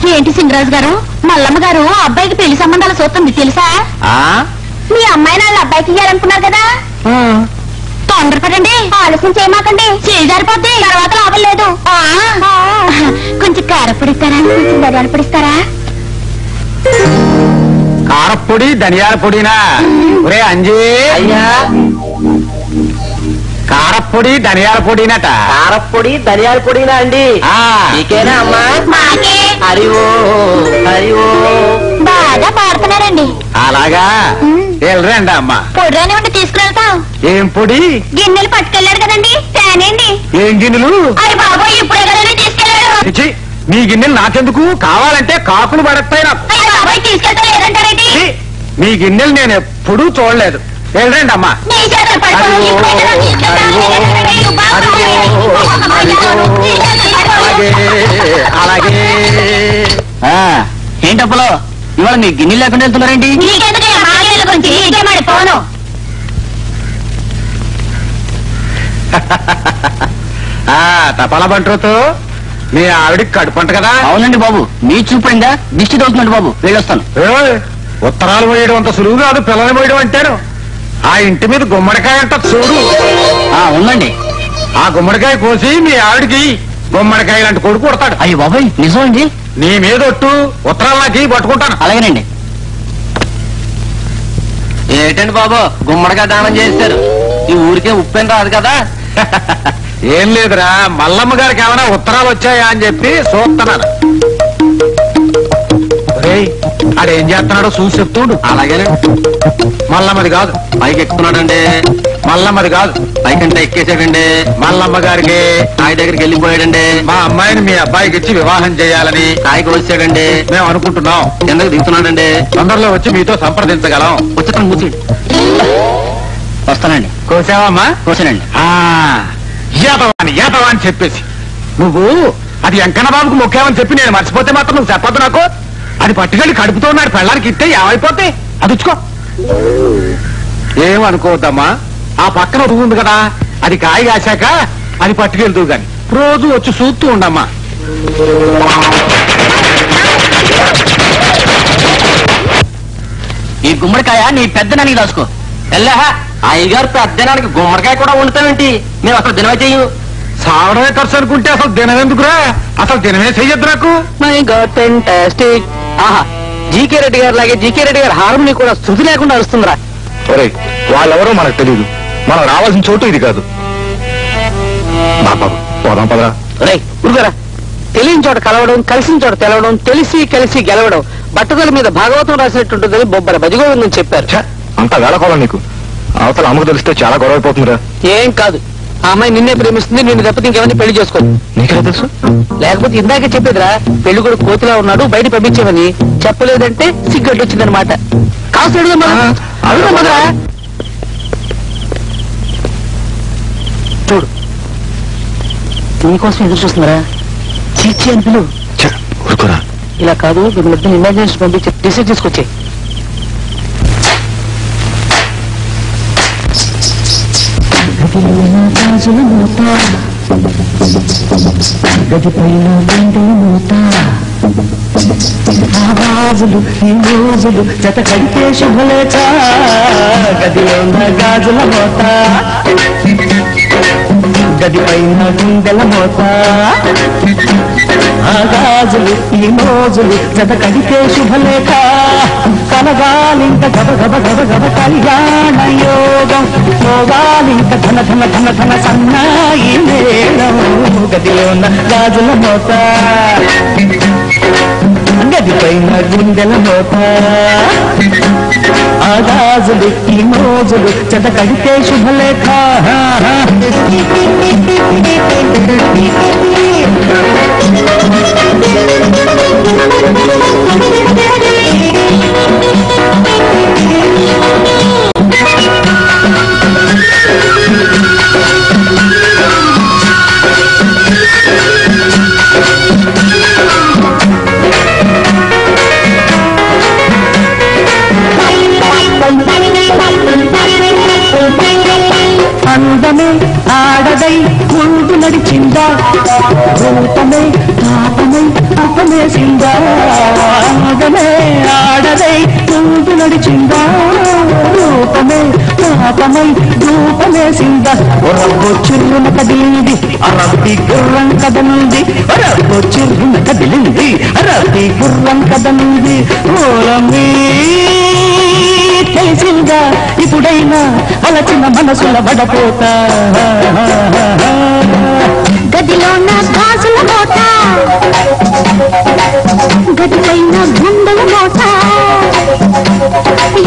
ఏంటి సింగరాజు గారు, మల్లమ్మ గారు అబ్బాయికి పెళ్లి సంబంధాలు చూస్తుంది తెలుసా? మీ అమ్మాయిని వాళ్ళ అబ్బాయికి ఇయ్యాలనుకున్నారు కదా, తొందరపడండి, ఆలస్యం చేయమాకండి, చేజారిపోద్ది, తర్వాత లాభం లేదు. కొంచెం కారపొడి ఇస్తారా, కొంచెం ధనియాల పొడి ఇస్తారా? కారపొడి ధనియాల పొడినా? ఒరే అంజీ, అయ్యా కారపొడి ధనియాల పొడినట. కారపొడి ధనియాల పొడినా అండి? నీకేనా అమ్మా? మాకే. హరివో హరివో. బాగా పాడుతున్నారండి. అలాగా, వెళ్ళరండి అమ్మా. పొడి రానివ్వండి, తీసుకువెళ్తాం. ఏం పొడి? గిన్నెలు పట్టుకెళ్ళాడు కదండి, తేనండి. ఏం గిన్నెలు? అయ్యి బాబోయ్, ఇప్పుడే కదండి తీసుకెళ్ళాడు. మీ గిన్నెలు నాకెందుకు? కావాలంటే కాకులు పడతాయి నాకు. అయ్యి బాబోయ్, తీసుకెళ్తా లేదంటారేంటి? మీ గిన్నెలు నేను ఎప్పుడూ చూడలేదు. వెళ్ళండి అమ్మా. నీ చేతులు పట్టుకొని ఇప్పుడే కదా అలాగే. ఏంటప్పలో ఇవాళ మీ గిన్నెలు లేకుండా వెళ్తున్నారేంటి? నీకెందుకు మా గిన్నెల గురించి? ఇదే మరి పోను. తపాలా బంట్రోతో మీ ఆవిడికి కడుపంట కదా? అవునండి బాబు, మీ చూపడిందా? దిష్టి తోలుతున్నాడు బాబు, వెళ్ళొస్తాను. ఉత్తరాలు పోయడం అంత సులువు కాదు, పిల్లలు పోయడం అంటాను. ఆ ఇంటి మీద గుమ్మడికాయ అంట చూడు. ఉందండి. ఆ గుమ్మడికాయ కోసి మీ ఆవిడికి గుమ్మడికాయ లాంటి కొడుకు కొడతాడు. అయ్యి బాబాయ్, నిజం అండి? నీ మీద ఒట్టు, ఉత్తరాలు నాకు పట్టుకుంటాను. అలాగేనండి. ఏంటండి బాబు, గుమ్మడికాయ దానం చేస్తారు, ఈ ఊరికే ఉప్పేం రాదు కదా? ఏం లేదురా, మల్లమ్మ గారికి ఏమైనా ఉత్తరాలు వచ్చాయా అని చెప్పి చూస్తున్నాను. ఆడేం చేస్తున్నాడో చూసి చెప్తుడు. అలాగేనే. మల్లమ్మది కాదు, పైకి ఎక్కుతున్నాడండి. మల్లమ్మది కాదు, పైకంటే ఎక్కేసాడండి. మల్లమ్మ గారికి కాయ దగ్గరికి వెళ్ళిపోయాడండి. మా అమ్మాయిని మీ అబ్బాయికి ఇచ్చి వివాహం చేయాలని కాయకి వచ్చాడండి. మేము అనుకుంటున్నాం. కిందకి దిగుతున్నాడండి. తొందరలో వచ్చి మీతో సంప్రదించగలం. వచ్చేటం కూర్చోండి. వస్తానండి. కోసావమ్మా? కోసానండి. ఏతవాని చెప్పేసి నువ్వు అది వెంకన్న బాబుకు మొక్కావని చెప్పి నేను మర్చిపోతే మాత్రం నువ్వు చెప్పొద్దు నాకు. అది పట్టుకెళ్ళి కడుపుతో ఉన్నాడు, పెళ్ళానికి ఇస్తే ఏమైపోతే అది ఉచ్చుకో. ఏమనుకోవద్దమ్మా, ఆ పక్కన పువ్వు ఉంది కదా, అది కాయ కాశాక అది పట్టుకెళ్తూ గాని రోజు వచ్చి చూస్తూ ఉండమ్మా. ఈ గుమ్మడికాయ నీ పెద్దనానికి దాచుకో. వెళ్ళా, అయ్యగారు పెద్దనానికి గుమ్మడికాయ కూడా వండుతామేంటి? మేము అసలు దినమే చెయ్యు. సావడమే ఖర్చు అనుకుంటే అసలు దినం ఎందుకురా? అసలు దినమే చెయ్యొద్దు నాకు. ఆహా, జీకే రెడ్డి గారు లాగే జీకే రెడ్డి గారు హార్మోని కూడా శృతి లేకుండా వస్తుందిరా. వాళ్ళెవరో మనకు తెలియదు, మనం రావాల్సిన చోటు ఇది కాదు. పోదాం పదరా. ఉరుగరా, తెలియని చోట కలవడం, కలిసిన చోట తెలవడం, తెలిసి కలిసి గెలవడం బట్టతల మీద భాగవతం రాసినట్టుంటుందని బొబ్బర బదిగోవిందని చెప్పారు. అంత వేళకోవాలి నీకు. అవతల అమ్మకు తెలిస్తే చాలా గొడవ అయిపోతుందిరా. ఏం కాదు, ఆ అమ్మాయి నిన్నే ప్రేమిస్తుంది, నిన్ను తప్పితే ఇంకెవరిని పెళ్లి చేసుకో. నీకెలా తెలుసు? లేకపోతే ఇందాకే చెప్పేదిరా, పెళ్లి కూడా కోతిలా ఉన్నాడు, బయట పంపించేవని. చెప్పలేదంటే సిగ్గట్టు వచ్చిందనమాట. కాసు అడుగుదా చూడు, నీకోసం ఎదురు చూస్తున్నారా? చీచి అని పిలువు. ఇలా కాదు, మిమ్మల్ని ఇమాజినేషన్ పంపించి డిసైడ్ చేసుకొచ్చే. గదిపైన గుండె మూత, ఆవాజులు ఈ రోజులు జత కంటే శుభలేఖ, గదిలో ఉన్న గాజుల మోత, గదిపైన గుండెల మోత, ఆ గాజులు ఈ మోజులు జత కంటే శుభలేఖ, కలగాలింక గబ గబ గబ గబ కళ్యాణ యోగం, మోగాలింక ధన ధన ధన ధన సన్నాయి మేళం, గదిలో ఉన్న గాజుల మోత, గదిపైన గుండెల మోత, ఆ గాజులు ఈ మోజులు జత కడితే శుభలేఖ. అందమే ఆడదై ముందు నడిచిందా, భూతమే పాపమై అపమే ఆగమే ఆడదై ముందు నడిచిందా రూపమే పాపమై రూపమేసిందా రవ్వు చిరున కదిలింది రవి గుర్రం కదనుంది రవ్వు చిరున కదిలింది రవి గుర్రం కదనుంది ఓలమీ తెలిసిందా ఇప్పుడైనా అలచిన మనసుల బడపోతా గదిలో నా గాజుల మోత గదిపైన గుండెల మోత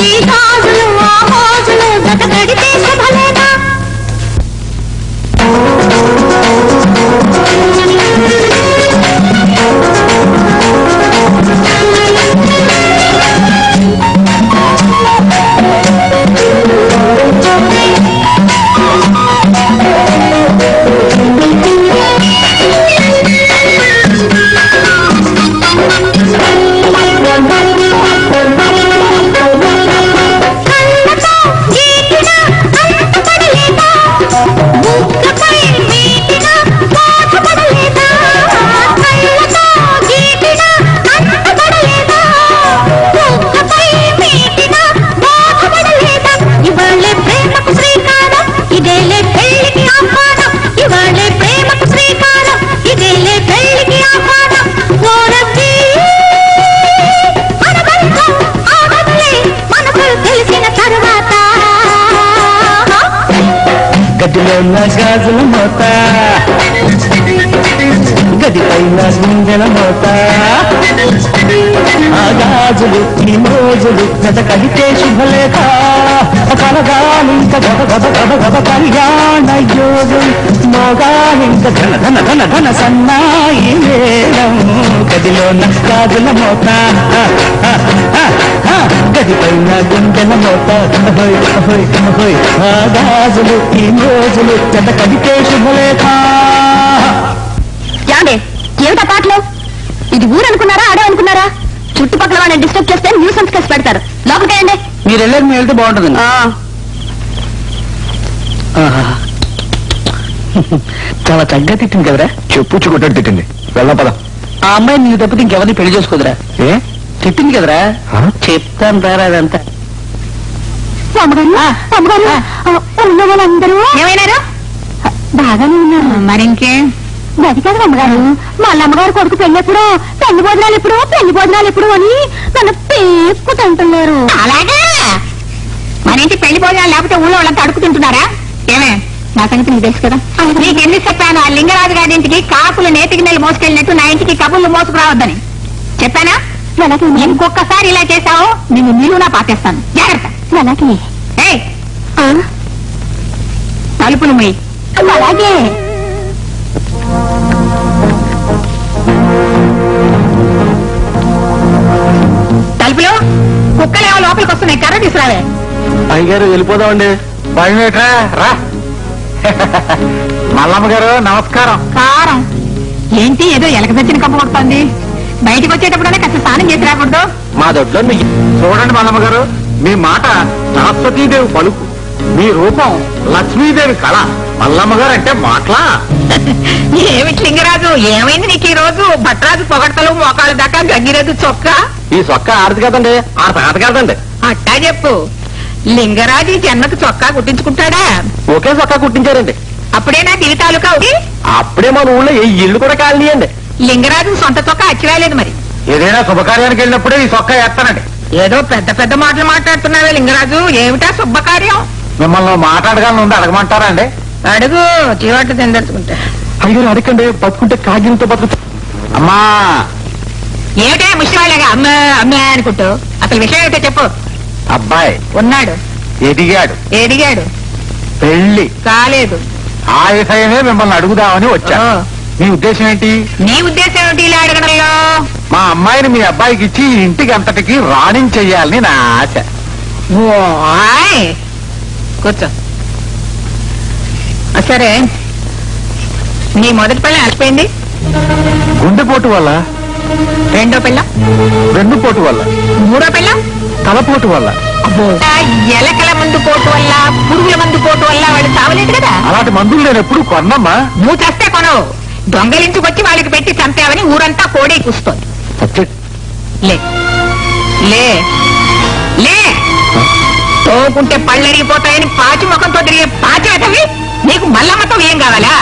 ఈ గాజులు ఆ మోజులు గత గడితే శుభలేనా గదిలో నా గాజుల మోత గదిపైన గుండెల మోత ఆ గాజులు ఈ మోజులు గత కడితే శుభలేఖ కలగాలింక గబ గబ గబ గబ కళ్యాణ యోగం మోగాలింక ధన ధన ధన ధన సన్నాయి మేళం గదిలో నా గాజుల మోత గదిపైన గుండెల మోత ఆ గాజులు ఈ మోజులు గత కడితే శుభలేఖ ఏమిటా పాటలు ఇది ఊరు అనుకున్నారా ఆడే అనుకున్నారా చుట్టుపక్కల వాళ్ళని డిస్టర్బ్ చేస్తే న్యూసెన్స్ కేసు పెడతారు లోపలికేయండి మీరు వెళ్ళాక మేము వెళ్తే బాగుంటుందండి చాలా చక్కగా తిట్టింది కదరా చెప్పు కొట్టడు తిట్టింది వెళ్ళం పద ఆ అమ్మాయి నీకు తప్పితే ఇంకెవరిని పెళ్లి చేసుకోదురా ఏ తిట్టింది కదరా చెప్తాను రారా అదంతా ఉన్న వాళ్ళందరూ ఏమైనారు బాగానే ఉన్నారు మరింకే గది కదా అమ్మగారు మళ్ళీ అమ్మగారు కొడుకు పెళ్ళెప్పుడు పెళ్లి భోజనాలు ఎప్పుడు అని నన్ను పేక్కుతుంటున్నారు అలాగే మరేంటి పెళ్లి భోజనాలు లేకపోతే ఊళ్ళో వాళ్ళంతా అడుగు తింటున్నారా ఏమే నా సంగతి నీకు తెలుసు కదా నీకు ఎందుకు చెప్పాను ఆ లింగరాజు గారి ఇంటికి కాకులు నేతికి నెల మోసుకెళ్ళినట్టు నా ఇంటికి కబుర్లు మోసుకురావద్దని చెప్పానా ఇంకొకసారి ఇలా చేశావు నిన్ను నిలువునా పాటేస్తాను జాగ్రత్త అలాగే తలుపులు మీ అలాగే తలుపులు కుక్కలేమో లోపలికి వస్తున్నాయి కర్ర తీసుకురావే అయ్యగారు వెళ్ళిపోదామండి భయం ఏట్రా రా మల్లమ్మ గారు నమస్కారం కారం ఏంటి ఏదో ఎలక తెచ్చిన కప్పు కొడుతోంది బయటకు వచ్చేటప్పుడైనా కాస్త స్నానం చేసి రాకూడదు మా దొడ్లో చూడండి మల్లమ్మ గారు మీ మాట సరస్వతీదేవి పలుకు మీ రూపం లక్ష్మీదేవి కళ మల్లమ్మ గారు అంటే మాటలా ఏమిటి లింగరాజు ఏమైంది నీకు ఈ రోజు భట్రాజు పొగడతలు మోకాళ్ళ దాకా గంగిరాజు చొక్క ఈ చొక్క ఆడదు కదండి ఆ తాత కదండి అట్టా చెప్పు లింగరాజు జన్మకు చొక్కా కుట్టించుకుంటాడా ఒకే చొక్కా కుట్టించారండి అప్పుడేనా దివి తాలూకా అప్పుడే మన ఊళ్ళో ఈ ఇల్లు కూడా కాలనీయండి లింగరాజు సొంత చొక్కా అచ్చిరాలేదు మరి ఏదైనా శుభకార్యానికి వెళ్ళినప్పుడే ఈ చొక్కా వేస్తానండి ఏదో పెద్ద పెద్ద మాటలు మాట్లాడుతున్నావే లింగరాజు ఏమిటా శుభకార్యం మిమ్మల్ని మాట్లాడగానే ఉంది అడగమంటారా అండి అడుగు జీవాట్లు తిందర్చుకుంటా అయ్యో అడగండి బతుకుంటే కాగితంతో బతుకు అమ్మా ఏమిటా ముష్టివాళ్ళగా అమ్మ అమ్మ అనుకుంటూ అసలు విషయం ఏంటో చెప్పు అబ్బాయి ఉన్నాడు ఎదిగాడు పెళ్లి కాలేదు ఆ విషయమే మిమ్మల్ని అడుగుదామని వచ్చా మీ ఉద్దేశం ఏంటి నీ ఉద్దేశం ఏమిటి ఇలా అడగడంలో మా అమ్మాయిని మీ అబ్బాయికి ఇచ్చి ఇంటికి అంతటికి రాణించెయ్యాలని నా ఆశ కూర్చో సరే నీ మొదటి పిల్ల అయిపోయింది గుండెపోటు వల్ల రెండో పిల్ల వెన్నుపోటు వల్ల మూడో పిల్ల తలపోటు వల్ల ఎలకల మందు పోటు వల్ల పురుగుల మందు పోటు వల్ల వాడు చావలేదు కదా అలాంటి మందులు నేను ఎప్పుడు కొన్నమ్మా నువ్వు చేస్తే కొనవు దొంగలించుకొచ్చి వాళ్ళకి పెట్టి చంపావని ఊరంతా కోడే కూస్తోంది లే లే లే తోకుంటే పళ్ళెరిగిపోతాయని పాచి ముఖంతో తిరిగే పాచి అటవి నీకు మల్లమ్మతో ఏం కావాలా?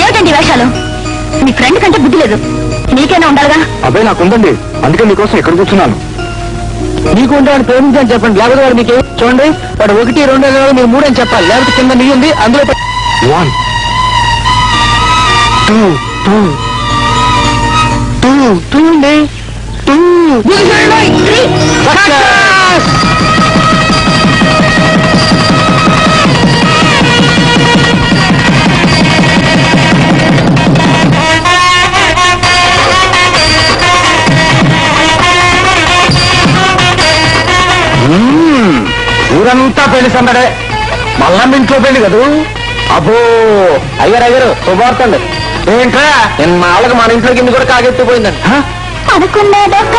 ఏమిటండి వేషాలు? మీ ఫ్రెండ్ కంటే బుద్ధి లేదు, నీకైనా ఉండాలిగా. అబ్బాయి నాకుందండి, అందుకే మీకోసం ఇక్కడ కూర్చున్నాను. నీకు ఉంటే వాడు ప్రేమించని చెప్పండి, లేకపోతే వాడు మీకు చూడండి వాడు 1, 2 మీరు 3 అని చెప్పాలి, లేకపోతే కింద నీ ఉంది అందులో 1 2 2 2 2 అండి 2. ఊరంతా పెళ్లి సందడే, మల్లమ్మ ఇంట్లో పెళ్లి కదూ. అబ్బో అయ్యారు శుభార్తండి. ఏంట్రా మా వాళ్ళకి మన ఇంట్లో కింద కూడా కాగెత్తిపోయిందండి. అనుకున్నదొక